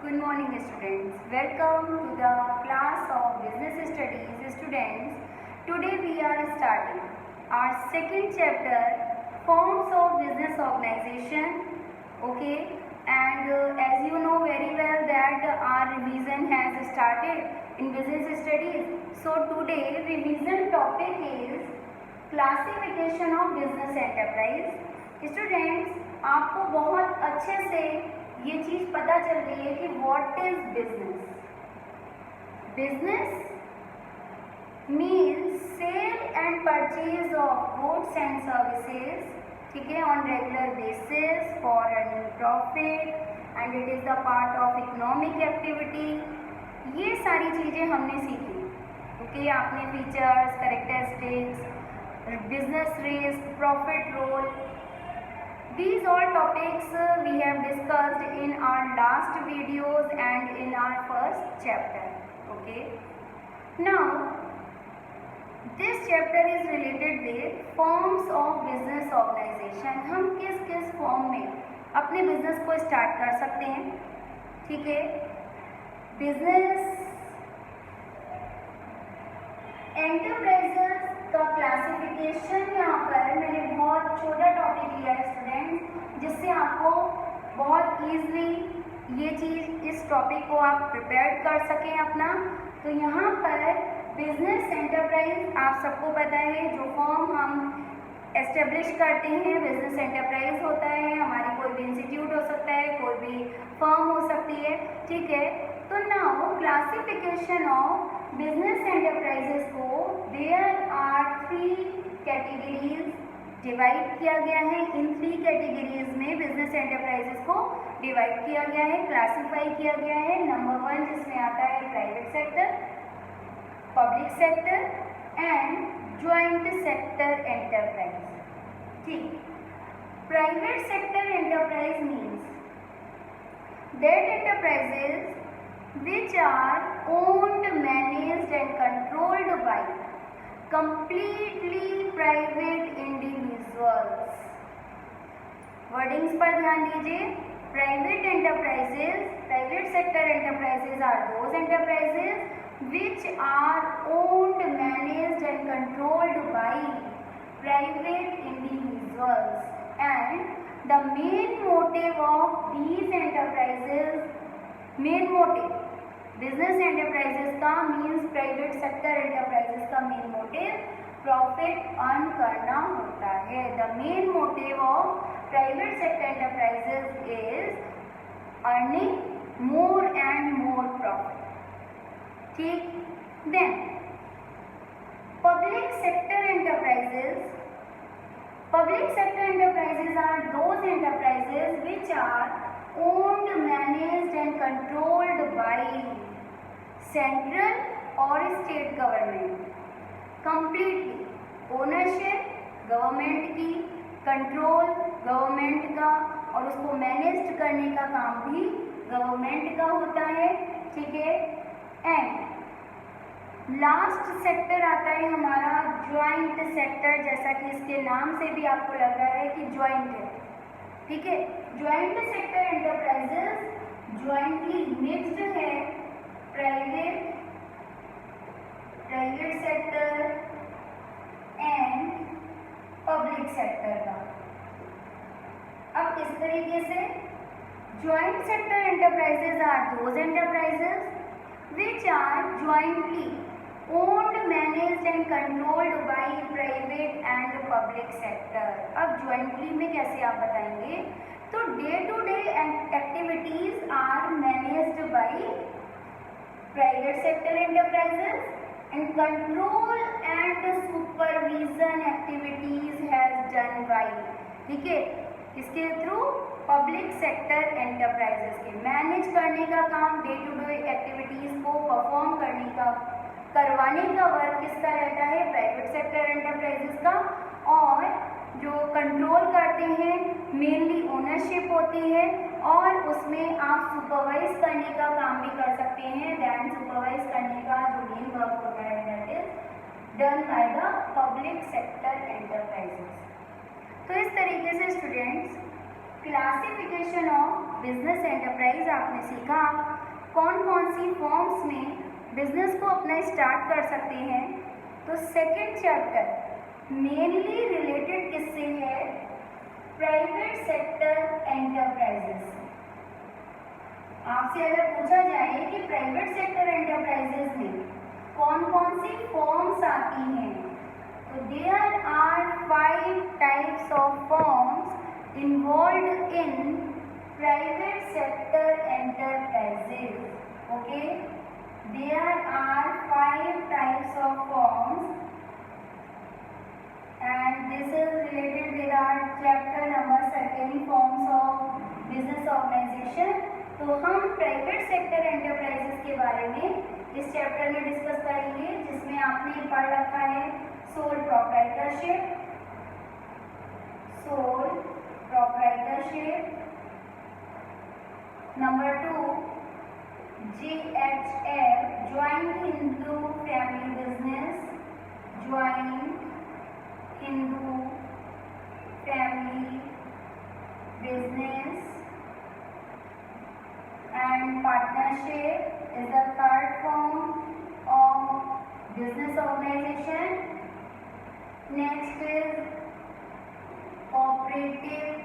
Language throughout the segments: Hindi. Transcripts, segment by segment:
Good morning students. Welcome to the class of business studies students. Today we are starting our second chapter, forms of business organization. Okay, and as you know very well that our revision has started in business studies. So today revision topic is classification of business enterprise. Students, आपको बहुत अच्छे से ये चीज पता चल रही है कि what is business. Business means sale and purchase of goods and services, ठीक है, on regular basis for earning profit and it is the part of economic activity. ये सारी चीजें हमने सीखी. ओके, आपने features, characteristics, business risk, profit role, these all topics we have discussed in our last videos and in our first chapter. Okay, now this chapter is related with forms of business organization. हम किस किस फॉर्म में अपने बिजनेस को स्टार्ट कर सकते हैं. ठीक है, बिजनेस एंटरप्राइजेस का क्लासिफिकेशन यहाँ पर मैंने बहुत छोटा टॉपिक लिया है स्टूडेंट, जिससे आपको बहुत ईजिली ये चीज़, इस टॉपिक को आप प्रिपेयर कर सकें अपना. तो यहाँ पर बिजनेस एंटरप्राइज आप सबको पता है, जो फॉर्म हम एस्टेब्लिश करते हैं बिजनेस एंटरप्राइज होता है. हमारी कोई भी इंस्टीट्यूट हो सकता है, कोई भी फर्म हो सकती है. ठीक है, तो now classification of business enterprises को देयर आर 3 कैटेगरीज डिवाइड किया गया है. इन 3 कैटेगरीज में बिजनेस एंटरप्राइजेस को डिवाइड किया गया है, क्लासिफाई किया गया है. नंबर 1 जिसमें आता है private sector, public sector and joint sector enterprise. ठीक, private sector enterprise means that enterprises which are owned, managed and controlled by completely private individuals. Wordings पर ध्यान दीजिए. Private enterprises, private sector enterprises are those enterprises which are owned, managed and controlled by private individuals, and the main motive of these enterprises, main motive business enterprises का मीन्स प्राइवेट सेक्टर एंटरप्राइजेस का मेन मोटिव प्रॉफिट अर्न करना होता है. The main motive of private sector enterprises is earning more and more profit. ठीक, then public sector enterprises. Public sector enterprises are those enterprises which are owned, managed and controlled by central or state government. Completely ownership government की, कंट्रोल गवर्नमेंट का, और उसको मैनेज करने का काम भी गवर्नमेंट का होता है. ठीक है, एंड लास्ट सेक्टर आता है हमारा ज्वाइंट सेक्टर. जैसा कि इसके नाम से भी आपको लग रहा है कि ज्वाइंट है. ठीक है, joint sector enterprises jointly mixed है private sector and public sector का. अब इस तरीके से joint sector enterprises are those enterprises which are jointly owned, managed and controlled by private and public sector. अब jointly में कैसे आप बताएंगे? तो day to day activities are managed by private sector enterprises and control and supervision activities has done by, ठीक है, इसके थ्रू पब्लिक सेक्टर एंटरप्राइजेस के मैनेज करने का काम, डे टू डे एक्टिविटीज़ को परफॉर्म करवाने का वर्क किसका रहता है? प्राइवेट सेक्टर एंटरप्राइजेस का. और जो कंट्रोल करते हैं मेनली ओनरशिप होती है, और उसमें आप सुपरवाइज करने का काम भी कर सकते हैं. दैन सुपरवाइज करने का जो मेन वर्क होता है that is done by the public sector enterprises. तो इस तरीके से students classification of business enterprise आपने सीखा. कौन कौन सी फॉर्म्स में बिजनेस को अपना स्टार्ट कर सकते हैं, तो सेकेंड चैप्टर मेनली रिलेटेड किससे है, प्राइवेट सेक्टर एंटरप्राइजेस। आपसे अगर पूछा जाए कि प्राइवेट सेक्टर एंटरप्राइजेस में कौन कौन सी फॉर्म्स आती हैं, तो there are 5 types of forms involved in private sector enterprises. Okay, there are 5 types of forms and this is related with our chapter number 2 forms of business organization। तो हम प्राइवेट सेक्टर एंटरप्राइजेस के बारे में इस चैप्टर में डिस्कस करेंगे, जिसमें आपने पढ़ रखा है sole proprietorship, number 2 JHF joint Hindu family business, joint Hindu family business, and partnership is the third form of business organization. Next is cooperative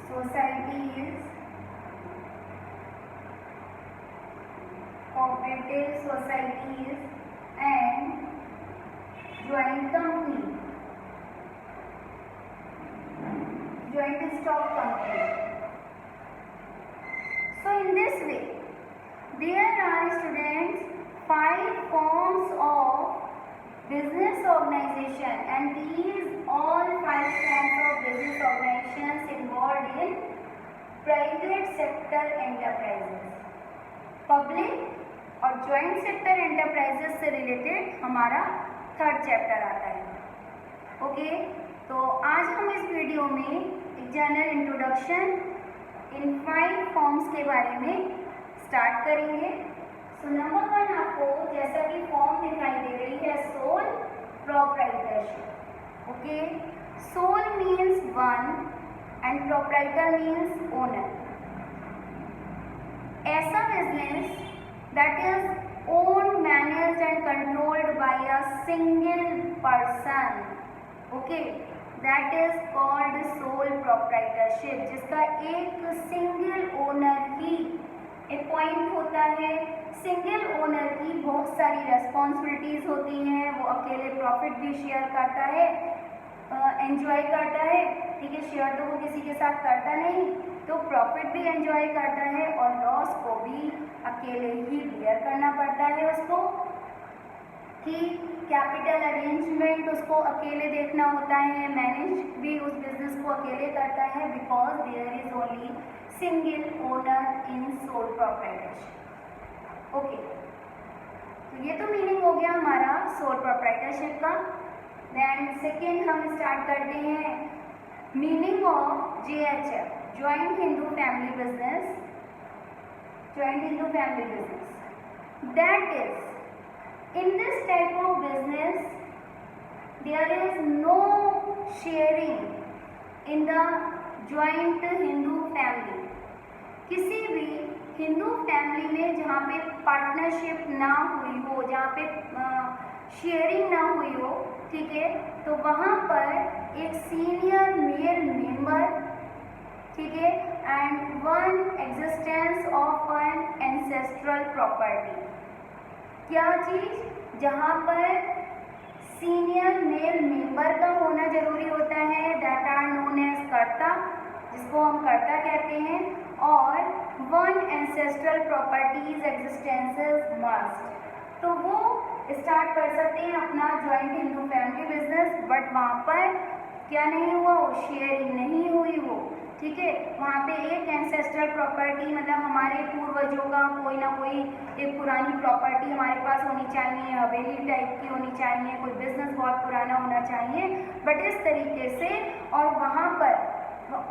societies, and joint company, joint stock company. So in this way, there are students 5 forms of business organization, and these all 5 forms of business organizations involved in private sector enterprises। Public और जॉइंट सेक्टर एंटरप्राइजेस से रिलेटेड हमारा थर्ड चैप्टर आता है। ओके, तो आज हम इस वीडियो में एक जनरल इंट्रोडक्शन इन 5 फॉर्म्स के बारे में स्टार्ट करेंगे। सो नंबर 1 आपको जैसा कि फॉर्म दिखाई दे रही है, sole proprietorship. Okay, sole means one and proprietor means owner. ऐसा business that is owned, managed and controlled by a single person, okay, that is called sole proprietorship, जिसका एक सिंगल ओनर ही अपॉइंट होता है। सिंगल ओनर की बहुत सारी रेस्पॉन्सिबिलिटीज होती हैं, वो अकेले प्रॉफिट भी शेयर करता है, एंजॉय करता है, ठीक है, शेयर तो वो किसी के साथ करता नहीं, तो प्रॉफिट भी एंजॉय करता है और लॉस को भी अकेले ही बियर करना पड़ता है उसको, कि कैपिटल अरेंजमेंट उसको अकेले देखना होता है, मैनेज भी उस बिजनेस को अकेले करता है, because there is only single owner in sole proprietorship. Okay, तो ये तो मीनिंग हो गया हमारा सोल प्रोप्राइटरशिप का। देन सेकेंड हम स्टार्ट करते हैं meaning of JHF, joint Hindu family business, joint Hindu family business. That is, in this type of business there is no sharing in the joint Hindu family। किसी भी हिंदू फैमिली में जहाँ पे पार्टनरशिप ना हुई हो, जहाँ पे शेयरिंग ना हुई हो, ठीक है, तो वहाँ पर एक सीनियर मेल मेंबर, ठीक है, and one existence of an ancestral property. क्या चीज, जहाँ पर सीनियर मेल मेंबर का होना जरूरी होता है, दैट आर नोन एज कर्ता, जिसको हम कर्ता कहते हैं, और one ancestral properties existences must. तो वो स्टार्ट कर सकते हैं अपना joint Hindu family business, but वहाँ पर क्या नहीं हुआ, वो शेयरिंग नहीं हुई हो, ठीक है, वहाँ पे एक एंसेस्ट्रल प्रॉपर्टी, मतलब हमारे पूर्वजों का कोई ना कोई एक पुरानी प्रॉपर्टी हमारे पास होनी चाहिए, हवेली टाइप की होनी चाहिए, कोई बिजनेस बहुत पुराना होना चाहिए, बट इस तरीके से, और वहाँ पर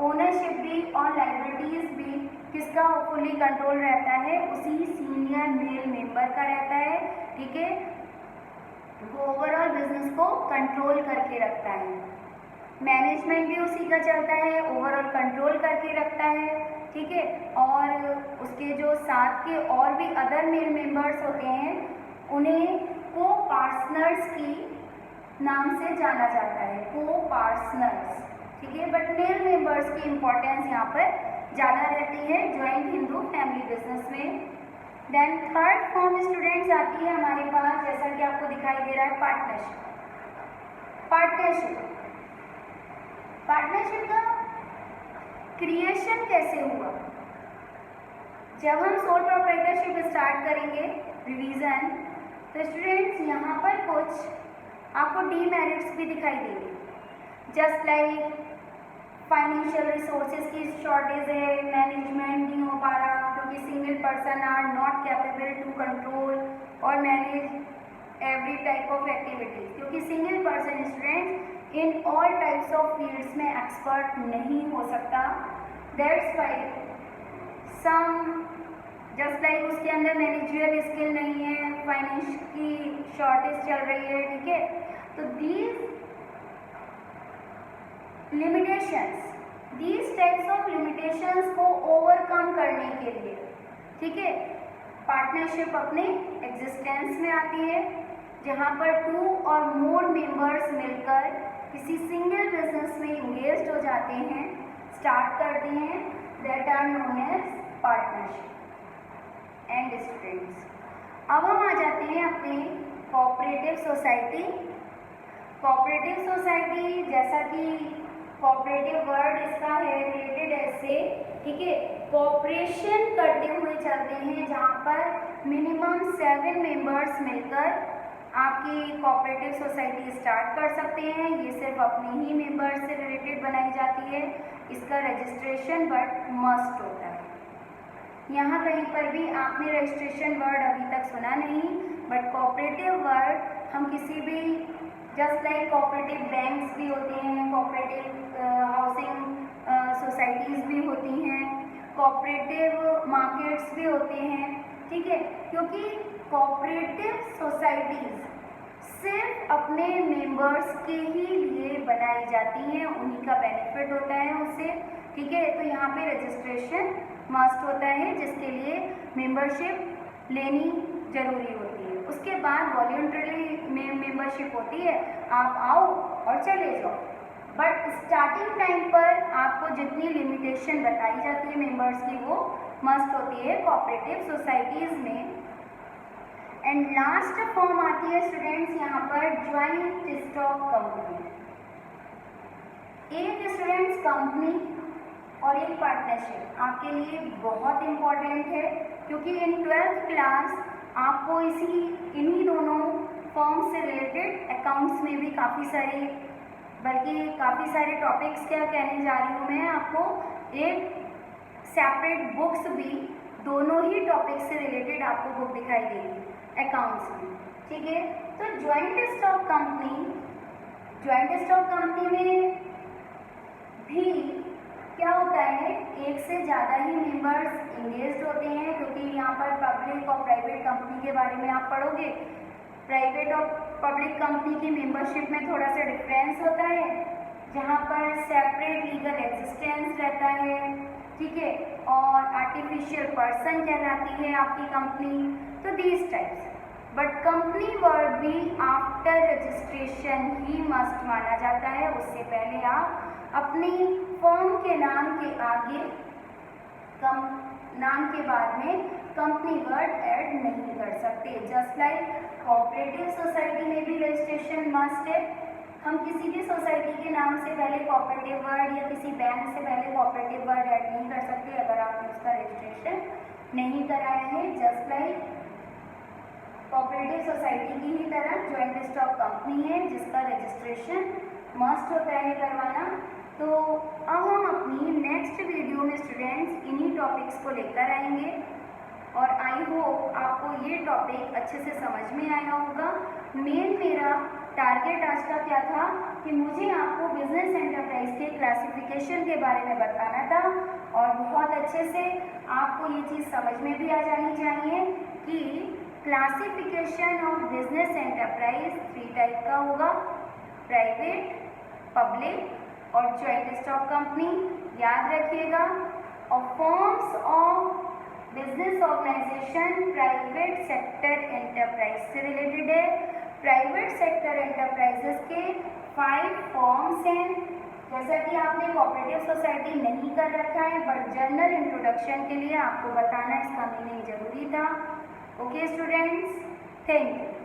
ओनरशिप भी और लाइबिलिटीज भी किसका फुली कंट्रोल रहता है, उसी सीनियर मेल मेंबर का रहता है, ठीक है, वो ओवरऑल बिजनेस को कंट्रोल करके रखता है। मैनेजमेंट भी उसी का चलता है, ओवरऑल कंट्रोल करके रखता है, ठीक है। और उसके जो साथ के और भी अदर मेल मेंबर्स होते हैं उन्हें को पार्टनर्स की नाम से जाना जाता है, को पार्टनर्स, ठीक है। बट मेल मेंबर्स की इम्पोर्टेंस यहाँ पर ज़्यादा रहती है ज्वाइंट हिंदू फैमिली बिजनेस में। देन थर्ड फॉर्म स्टूडेंट्स आती है हमारे पास, जैसा कि आपको दिखाई दे रहा है, पार्टनरशिप। पार्टनरशिप पार्टनरशिप का क्रिएशन कैसे हुआ? जब हम सोल प्रोप्राइटरशिप स्टार्ट करेंगे रिवीजन, तो स्टूडेंट्स यहाँ पर कुछ आपको डीमेरिट्स भी दिखाई देंगे, जस्ट लाइक फाइनेंशियल रिसोर्सेज की शॉर्टेज है, मैनेजमेंट नहीं हो पा रहा क्योंकि single person are not capable to control और manage every type of activity, क्योंकि single person students in all types of fields में एक्सपर्ट नहीं हो सकता। That's Y some just like उसके अंदर मैनेजरियल स्किल नहीं है, फाइनेंस की शॉर्टेज चल रही है, ठीक है। तो दीज टाइप्स ऑफ लिमिटेशंस को ओवरकम करने के लिए, ठीक है, पार्टनरशिप अपने एग्जिस्टेंस में आती है, जहाँ पर 2 और मोर मेंबर्स मिलकर किसी सिंगल बिजनेस में इंगेज हो जाते हैं, स्टार्ट करते हैं, that are known as partnership. And students, अब हम आ जाते हैं अपनी कोऑपरेटिव सोसाइटी। कोऑपरेटिव सोसाइटी, जैसा कि कोऑपरेटिव वर्ड इसका है रिलेटेड ऐसे, ठीक है, कोऑपरेशन करते हुए चलते हैं, जहाँ पर मिनिमम 7 मेंबर्स मिलकर आपकी कोऑपरेटिव सोसाइटी स्टार्ट कर सकते हैं। ये सिर्फ अपने ही मेंबर्स से रिलेटेड बनाई जाती है, इसका रजिस्ट्रेशन बट मस्ट होता है। यहाँ कहीं पर भी आपने रजिस्ट्रेशन वर्ड अभी तक सुना नहीं, बट कोऑपरेटिव वर्ड हम किसी भी, जस्ट लाइक कोऑपरेटिव बैंक्स भी होते हैं, कोऑपरेटिव हाउसिंग सोसाइटीज़ भी होती हैं, कोऑपरेटिव मार्केट्स भी होते हैं, ठीक है, क्योंकि कोऑपरेटिव सोसाइटीज़ सिर्फ अपने मेंबर्स के ही लिए बनाई जाती हैं, उन्हीं का बेनिफिट होता है उससे, ठीक है। तो यहाँ पे रजिस्ट्रेशन मस्ट होता है, जिसके लिए मेंबरशिप लेनी जरूरी होती है। उसके बाद वॉलंटरी मेंबरशिप होती है, आप आओ और चले जाओ, बट स्टार्टिंग टाइम पर आपको जितनी लिमिटेशन बताई जाती है मेंबर्स की वो मस्ट होती है कोऑपरेटिव सोसाइटीज़ में। एंड लास्ट फॉर्म आती है स्टूडेंट्स यहाँ पर ज्वाइंट स्टॉक कंपनी। एक स्टूडेंट्स कंपनी और एक पार्टनरशिप आपके लिए बहुत इम्पॉर्टेंट है, क्योंकि इन 12th क्लास आपको इन्हीं दोनों फॉर्म से रिलेटेड अकाउंट्स में भी काफ़ी सारे टॉपिक्स क्या कहने जा रही हूँ मैं आपको, एक सेपरेट बुक्स भी दोनों ही टॉपिक से रिलेटेड आपको बुक दिखाई देगी अकाउंट्स में, ठीक है। तो ज्वाइंट स्टॉक कंपनी में भी क्या होता है, एक से ज़्यादा ही मेंबर्स इंगेज्ड होते हैं, क्योंकि यहाँ पर पब्लिक और प्राइवेट कंपनी के बारे में आप पढ़ोगे। प्राइवेट और पब्लिक कंपनी की मेंबरशिप में थोड़ा सा डिफरेंस होता है, जहाँ पर सेपरेट लीगल एग्जिस्टेंस रहता है, ठीक है, और आर्टिफिशियल पर्सन कहलाती है आपकी कंपनी। तो these types, but company word भी आफ्टर रजिस्ट्रेशन ही मस्ट माना जाता है, उससे पहले आप अपनी फर्म के नाम के आगे नाम के बाद में कंपनी वर्ड ऐड नहीं कर सकते। जस्ट लाइक कोऑपरेटिव सोसाइटी में भी रजिस्ट्रेशन मस्ट है, हम किसी भी सोसाइटी के नाम से पहले कोऑपरेटिव वर्ड या किसी बैंक से पहले कोऑपरेटिव वर्ड ऐड नहीं कर सकते अगर आपने उसका रजिस्ट्रेशन नहीं कराया है। जस्ट लाइक कोऑपरेटिव सोसाइटी की ही तरह ज्वाइंट स्टॉक कंपनी है, जिसका रजिस्ट्रेशन मस्ट होता है करवाना। तो अब हम अपनी नेक्स्ट वीडियो में स्टूडेंट्स इन्हीं टॉपिक्स को लेकर आएंगे, और आई होप आपको ये टॉपिक अच्छे से समझ में आया होगा। मेरा टारगेट आज का क्या था कि मुझे आपको बिजनेस एंटरप्राइज के क्लासिफिकेशन के बारे में बताना था, और बहुत अच्छे से आपको ये चीज़ समझ में भी आ जानी चाहिए कि classification of business enterprise 3 type का होगा, प्राइवेट, पब्लिक और जॉइंट स्टॉक कंपनी याद रखिएगा। और forms of business organisation private sector enterprise से रिलेटेड है। प्राइवेट सेक्टर एंटरप्राइजेस के 5 फॉर्म्स हैं। जैसा कि आपने कोऑपरेटिव सोसाइटी नहीं कर रखा है, बट जनरल इंट्रोडक्शन के लिए आपको बताना इसका मीनिंग जरूरी था। Okay students, thank you.